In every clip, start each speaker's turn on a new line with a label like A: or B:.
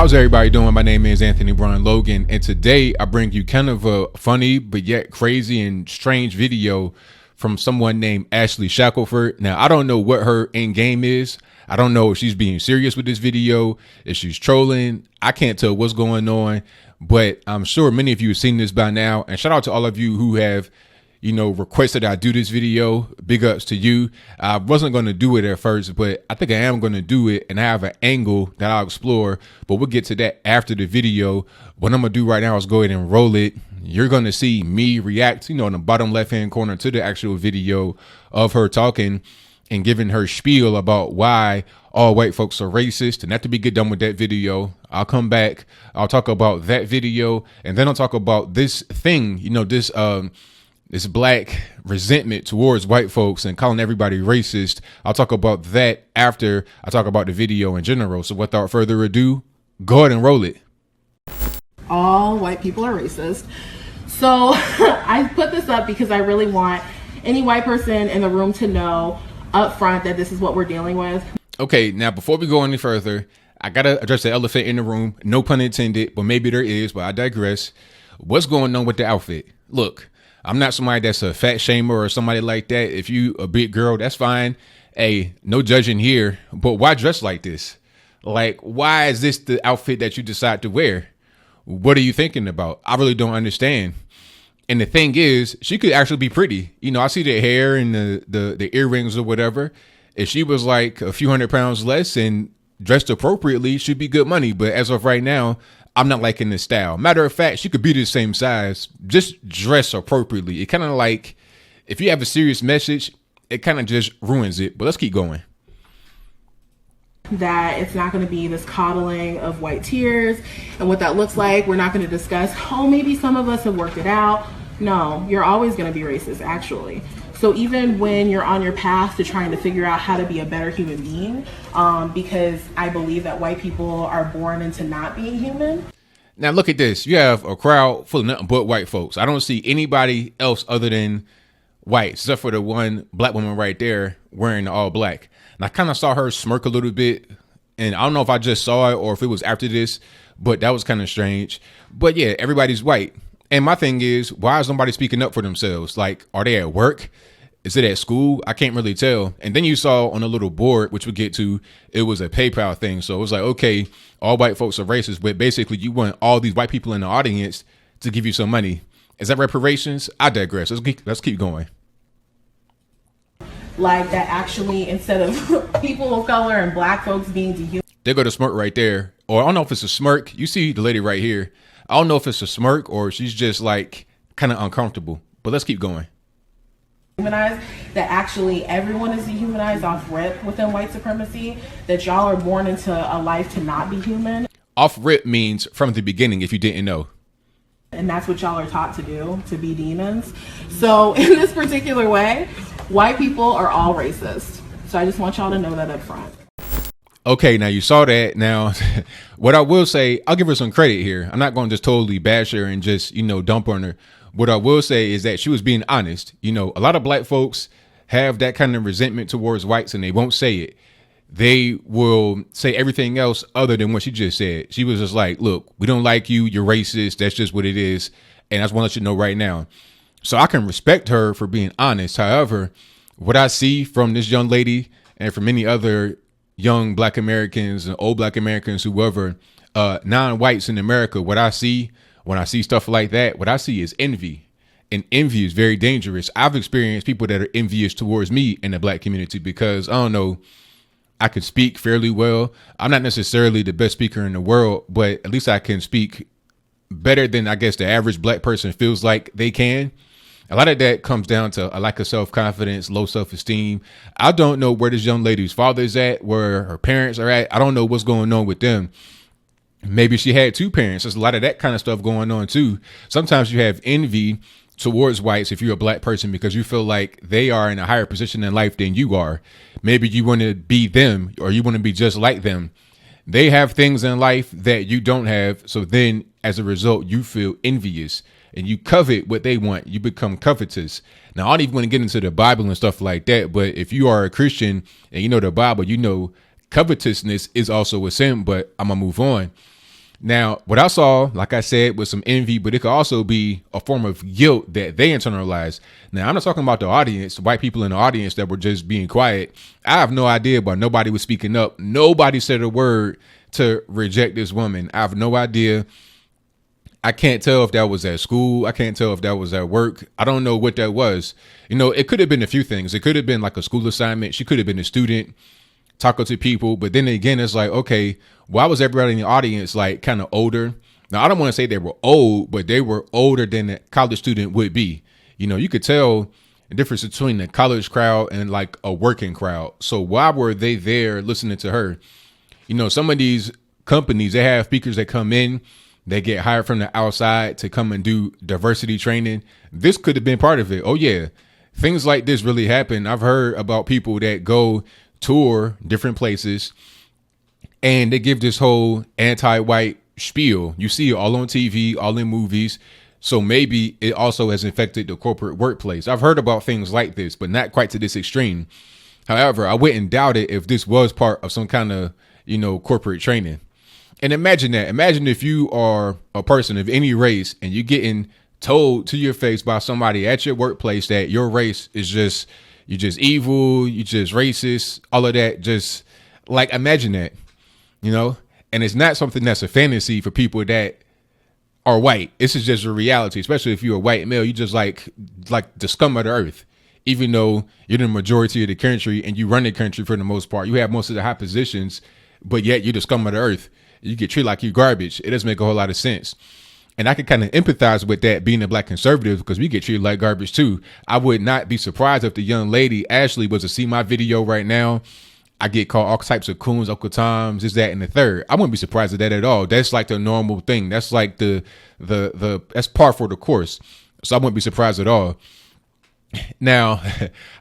A: How's everybody doing? My name is Anthony Brian Logan, and today I bring you kind of a funny but yet crazy and strange video from someone named Ashleigh Shackelford. Now, I don't know what her end game is. I don't know if she's being serious with this video, if she's trolling. I can't tell what's going on, but I'm sure many of you have seen this by now. And shout out to all of you who have, requested I do this video. Big ups to you. I wasn't going to do it at first, but I think I am going to do it, and I have an angle that I'll explore, but we'll get to that after the video. What I'm going to do right now is go ahead and roll it. You're going to see me react, in the bottom left-hand corner to the actual video of her talking and giving her spiel about why all white folks are racist. And after we get done with that video, I'll come back. I'll talk about that video, and then I'll talk about this thing, this black resentment towards white folks and calling everybody racist. I'll talk about that after I talk about the video in general. So without further ado, go ahead and roll it.
B: All white people are racist. So I put this up because I really want any white person in the room to know up front that this is what we're dealing with. Okay,
A: now before we go any further, I gotta address the elephant in the room. No pun intended, but maybe there is, but I digress. What's going on with the outfit? Look, I'm not somebody that's a fat shamer or somebody like that. If you a big girl, that's fine. Hey, no judging here, but why dress like this? Like, why is this the outfit that you decide to wear? What are you thinking about? I really don't understand. And the thing is, she could actually be pretty. I see the hair and the earrings or whatever. If she was like a few £100 less and dressed appropriately, she'd be good money. But as of right now, I'm not liking this style. Matter of fact, she could be the same size. Just dress appropriately. It kind of like, if you have a serious message, it kind of just ruins it. But let's keep going.
B: That it's not going to be this coddling of white tears and what that looks like. We're not going to discuss, maybe some of us have worked it out. No, you're always going to be racist, actually. So even when you're on your path to trying to figure out how to be a better human being, because I believe that white people are born into not being human.
A: Now look at this. You have a crowd full of nothing but white folks. I don't see anybody else other than white, except for the one black woman right there wearing all black. And I kind of saw her smirk a little bit, and I don't know if I just saw it or if it was after this, but that was kind of strange. But yeah, everybody's white. And my thing is, why is nobody speaking up for themselves? Like, are they at work? Is it at school? I can't really tell. And then you saw on a little board, which we'll get to, it was a PayPal thing. So it was like, okay, all white folks are racist, but basically you want all these white people in the audience to give you some money. Is that reparations? I digress. Let's keep going.
B: Like that actually, instead of people of color and black folks being dehumanized.
A: They go to smirk right there. Or I don't know if it's a smirk. You see the lady right here. I don't know if it's a smirk or she's just like kind of uncomfortable, but let's keep going.
B: That actually everyone is dehumanized off rip within white supremacy, that y'all are born into a life to not be human.
A: Off rip means from the beginning, if you didn't know.
B: And that's what y'all are taught to do, to be demons. So in this particular way, white people are all racist. So I just want y'all to know that up front.
A: Okay, now you saw that. Now, what I will say, I'll give her some credit here. I'm not going to just totally bash her and just, dump on her. What I will say is that she was being honest. A lot of black folks have that kind of resentment towards whites, and they won't say it. They will say everything else other than what she just said. She was just like, look, we don't like you. You're racist. That's just what it is. And I just want to let you know right now. So I can respect her for being honest. However, what I see from this young lady and from many other young black Americans and old black Americans, whoever, non-whites in America, what I see when I see stuff like that, what I see is envy. And envy is very dangerous. I've experienced people that are envious towards me in the black community because, I don't know, I could speak fairly well. I'm not necessarily the best speaker in the world, but at least I can speak better than I guess the average black person feels like they can. A lot of that comes down to a lack of self-confidence, low self-esteem. I don't know where this young lady's father is at, where her parents are at. I don't know what's going on with them. Maybe she had two parents. There's a lot of that kind of stuff going on too. Sometimes you have envy towards whites if you're a black person because you feel like they are in a higher position in life than you are. Maybe you want to be them or you want to be just like them. They have things in life that you don't have. So then as a result, you feel envious and you covet what they want. You become covetous. Now, I don't even want to get into the Bible and stuff like that. But if you are a Christian and you know the Bible, covetousness is also a sin, but I'm going to move on. Now, what I saw, like I said, was some envy, but it could also be a form of guilt that they internalized. Now, I'm not talking about the audience, white people in the audience that were just being quiet. I have no idea, but nobody was speaking up. Nobody said a word to reject this woman. I have no idea. I can't tell if that was at school. I can't tell if that was at work. I don't know what that was. It could have been a few things. It could have been like a school assignment. She could have been a student talking to people. But then again, it's like, okay, why was everybody in the audience like kind of older? Now, I don't want to say they were old, but they were older than a college student would be. You could tell the difference between the college crowd and like a working crowd. So why were they there listening to her? Some of these companies, they have speakers that come in, they get hired from the outside to come and do diversity training. This could have been part of it. Oh, yeah. Things like this really happen. I've heard about people that go tour different places and they give this whole anti-white spiel. You see it all on TV, all in movies. So maybe it also has infected the corporate workplace. I've heard about things like this, but not quite to this extreme. However, I wouldn't doubt it if this was part of some kind of, corporate training. And imagine that. Imagine if you are a person of any race and you're getting told to your face by somebody at your workplace that your race is you're just evil, you're just racist, all of that. Just like, imagine that, and it's not something that's a fantasy for people that are white. This is just a reality, especially if you're a white male. You just like the scum of the earth, even though you're the majority of the country and you run the country for the most part. You have most of the high positions, but yet you're the scum of the earth. You get treated like you're garbage. It doesn't make a whole lot of sense. And I can kind of empathize with that being a black conservative because we get treated like garbage too. I would not be surprised if the young lady, Ashleigh, was to see my video right now. I get called all types of coons, Uncle Toms, this, that, and the third. I wouldn't be surprised at that at all. That's like the normal thing. That's like that's par for the course. So I wouldn't be surprised at all. Now,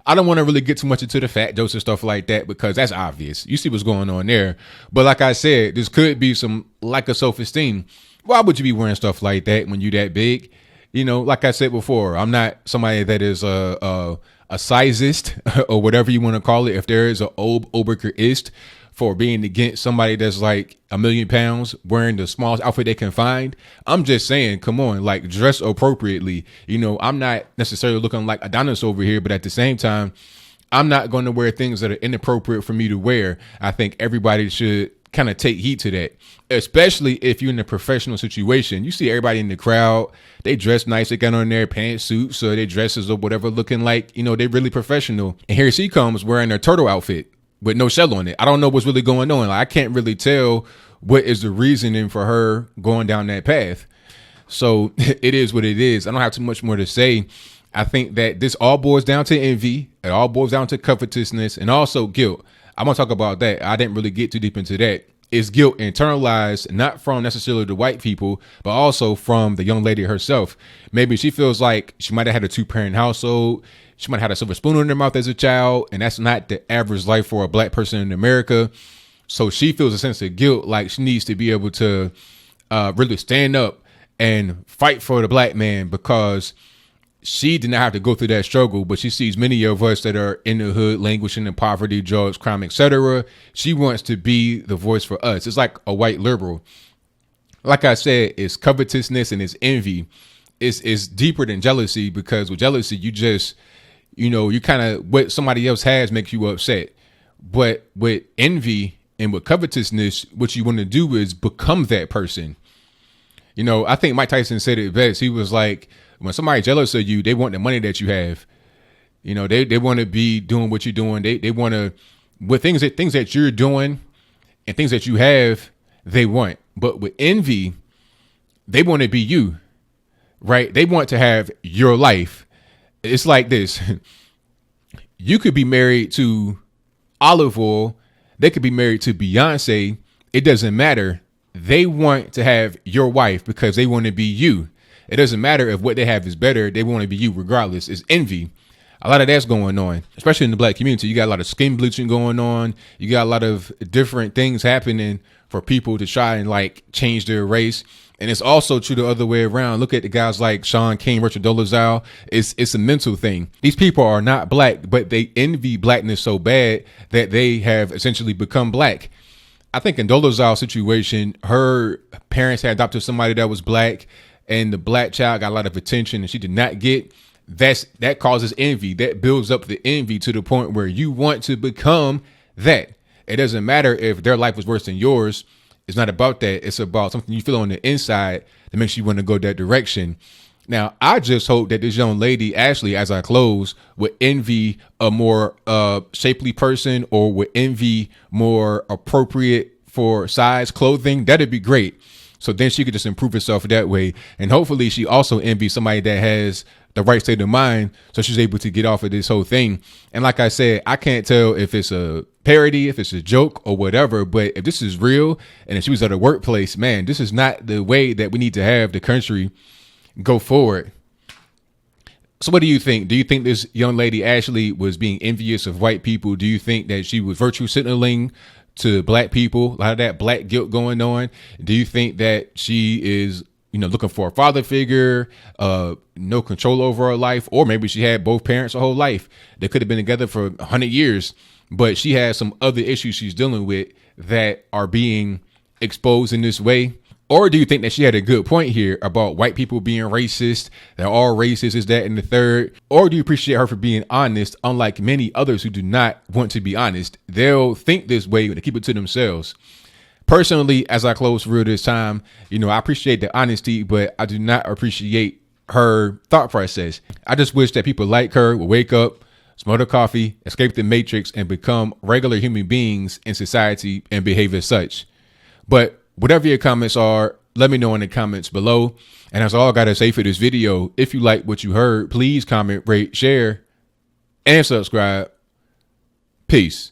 A: I don't want to really get too much into the fat jokes and stuff like that because that's obvious. You see what's going on there. But like I said, this could be some lack of self-esteem. Why would you be wearing stuff like that when you that big? Like I said before, I'm not somebody that is a sizist or whatever you want to call it. If there is an Oberkerist for being against somebody that's like 1,000,000 pounds wearing the smallest outfit they can find, I'm just saying, come on, like dress appropriately. I'm not necessarily looking like Adonis over here, but at the same time, I'm not going to wear things that are inappropriate for me to wear. I think everybody should kind of take heed to that, especially if you're in a professional situation. You see everybody in the crowd, they dress nice, they got on their pantsuits or their dresses or whatever, looking like, they're really professional. And here she comes wearing her turtle outfit with no shell on it. I don't know what's really going on. Like, I can't really tell what is the reasoning for her going down that path. So it is what it is. I don't have too much more to say. I think that this all boils down to envy. It all boils down to covetousness and also guilt. I'm going to talk about that. I didn't really get too deep into that. It's guilt internalized, not from necessarily the white people, but also from the young lady herself. Maybe she feels like she might have had a 2-parent household. She might have had a silver spoon in her mouth as a child, and that's not the average life for a black person in America. So she feels a sense of guilt, like she needs to be able to really stand up and fight for the black man because she did not have to go through that struggle, but she sees many of us that are in the hood, languishing in poverty, drugs, crime, etc. She wants to be the voice for us. It's like a white liberal. Like I said, it's covetousness and it's envy. It's deeper than jealousy because with jealousy, you just, you kind of, what somebody else has makes you upset. But with envy and with covetousness, what you want to do is become that person. I think Mike Tyson said it best. He was like, when somebody's jealous of you, they want the money that you have. They want to be doing what you're doing. They want to, with things that you're doing and things that you have, they want. But with envy, they want to be you, right? They want to have your life. It's like this. You could be married to Olive Oil. They could be married to Beyonce. It doesn't matter. They want to have your wife because they want to be you. It doesn't matter if what they have is better. They want to be you regardless. It's envy. A lot of that's going on, especially in the black community. You got a lot of skin bleaching going on. You got a lot of different things happening for people to try and like change their race. And it's also true the other way around. Look at the guys like Sean King, Richard Dolezal. It's a mental thing. These people are not black, but they envy blackness so bad that they have essentially become black. I think in Dolezal's situation, her parents had adopted somebody that was black, and the black child got a lot of attention and she did not get. That causes envy. That builds up the envy to the point where you want to become that. It doesn't matter if their life was worse than yours. It's not about that. It's about something you feel on the inside that makes you want to go that direction. Now, I just hope that this young lady, Ashleigh, as I close, would envy a more shapely person, or would envy more appropriate for size clothing. That'd be great. So then she could just improve herself that way. And hopefully she also envies somebody that has the right state of mind, so she's able to get off of this whole thing. And like I said, I can't tell if it's a parody, if it's a joke or whatever, but if this is real and if she was at a workplace, man, this is not the way that we need to have the country go forward. So what do you think? Do you think this young lady, Ashleigh, was being envious of white people? Do you think that she was virtue signaling to black people? A lot of that black guilt going on. Do you think that she is, looking for a father figure, no control over her life, or maybe she had both parents her whole life? They could have been together for 100 years, but she has some other issues she's dealing with that are being exposed in this way. Or do you think that she had a good point here about white people being racist? They're all racist, is that and the third? Or do you appreciate her for being honest, unlike many others who do not want to be honest? They'll think this way, but they keep it to themselves. Personally, as I close through this time, I appreciate the honesty, but I do not appreciate her thought process. I just wish that people like her would wake up, smell the coffee, escape the matrix, and become regular human beings in society and behave as such. But whatever your comments are, let me know in the comments below. And that's all I got to say for this video. If you like what you heard, please comment, rate, share, and subscribe. Peace.